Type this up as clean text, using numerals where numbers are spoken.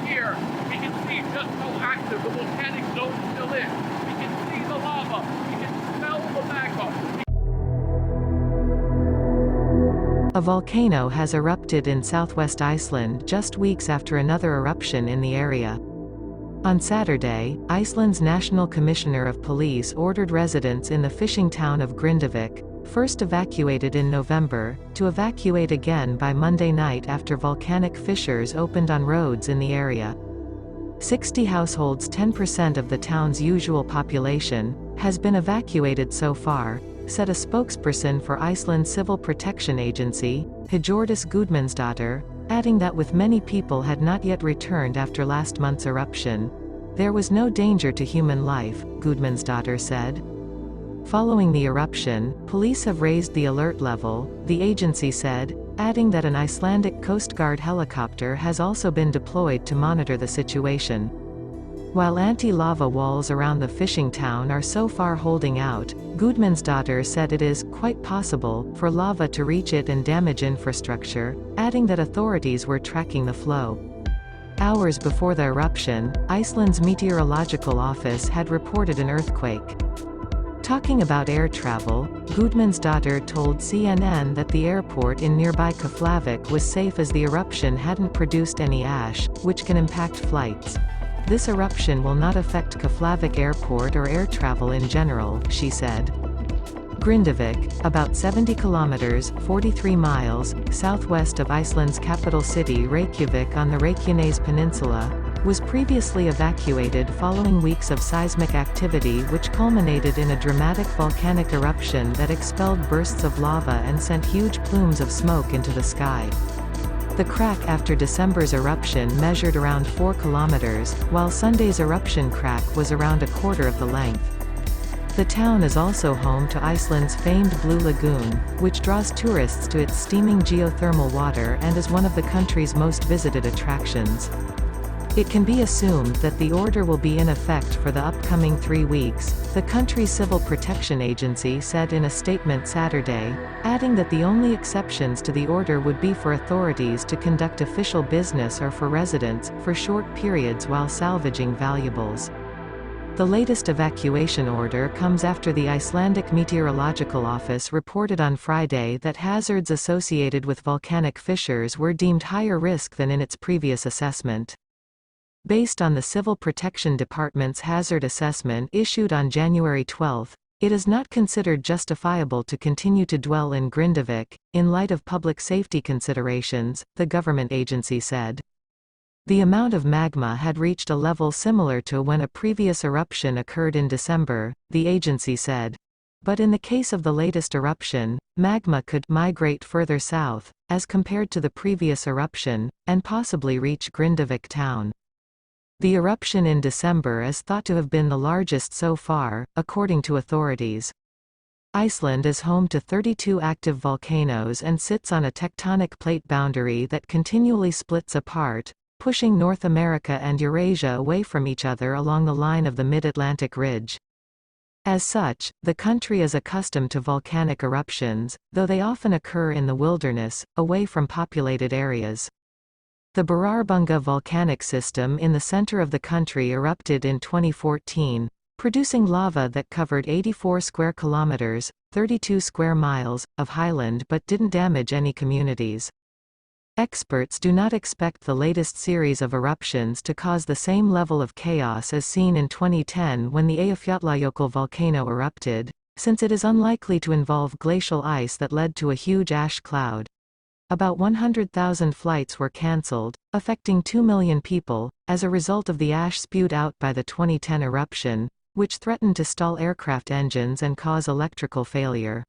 Here, we can see just how active the volcanic zone still is. We can see the lava. We can smell the magma. A volcano has erupted in southwest Iceland just weeks after another eruption in the area. On Saturday, Iceland's National Commissioner of Police ordered residents in the fishing town of Grindavík, first evacuated in November, to evacuate again by Monday night after volcanic fissures opened on roads in the area. 60 households, 10% of the town's usual population, has been evacuated so far, said a spokesperson for Iceland's Civil Protection Agency, Hjordis Gudmundsdottir, adding that with many people had not yet returned after last month's eruption, there was no danger to human life, Gudmundsdottir said. Following the eruption, police have raised the alert level, the agency said, adding that an Icelandic Coast Guard helicopter has also been deployed to monitor the situation. While anti-lava walls around the fishing town are so far holding out, Gudmundsdottir said it is quite possible for lava to reach it and damage infrastructure, adding that authorities were tracking the flow. Hours before the eruption, Iceland's meteorological office had reported an earthquake. Talking about air travel, Gudmundsdottir told CNN that the airport in nearby Keflavik was safe as the eruption hadn't produced any ash, which can impact flights. This eruption will not affect Keflavik Airport or air travel in general, she said. Grindavík, about 70 kilometers (43 miles) southwest of Iceland's capital city Reykjavik on the Reykjanes Peninsula, was previously evacuated following weeks of seismic activity which culminated in a dramatic volcanic eruption that expelled bursts of lava and sent huge plumes of smoke into the sky. The crack after December's eruption measured around 4 kilometers, while Sunday's eruption crack was around a quarter of the length. The town is also home to Iceland's famed Blue Lagoon, which draws tourists to its steaming geothermal water and is one of the country's most visited attractions. It can be assumed that the order will be in effect for the upcoming 3 weeks, the country's Civil Protection Agency said in a statement Saturday, adding that the only exceptions to the order would be for authorities to conduct official business or for residents, for short periods while salvaging valuables. The latest evacuation order comes after the Icelandic Meteorological Office reported on Friday that hazards associated with volcanic fissures were deemed higher risk than in its previous assessment. Based on the Civil Protection Department's hazard assessment issued on January 12, it is not considered justifiable to continue to dwell in Grindavík, in light of public safety considerations, the government agency said. The amount of magma had reached a level similar to when a previous eruption occurred in December, the agency said. But in the case of the latest eruption, magma could migrate further south, as compared to the previous eruption, and possibly reach Grindavík town. The eruption in December is thought to have been the largest so far, according to authorities. Iceland is home to 32 active volcanoes and sits on a tectonic plate boundary that continually splits apart, pushing North America and Eurasia away from each other along the line of the Mid-Atlantic Ridge. As such, the country is accustomed to volcanic eruptions, though they often occur in the wilderness, away from populated areas. The Bararbunga volcanic system in the center of the country erupted in 2014, producing lava that covered 84 square kilometers, 32 square miles, of highland but didn't damage any communities. Experts do not expect the latest series of eruptions to cause the same level of chaos as seen in 2010 when the Eyjafjallajökull volcano erupted, since it is unlikely to involve glacial ice that led to a huge ash cloud. About 100,000 flights were cancelled, affecting 2 million people, as a result of the ash spewed out by the 2010 eruption, which threatened to stall aircraft engines and cause electrical failure.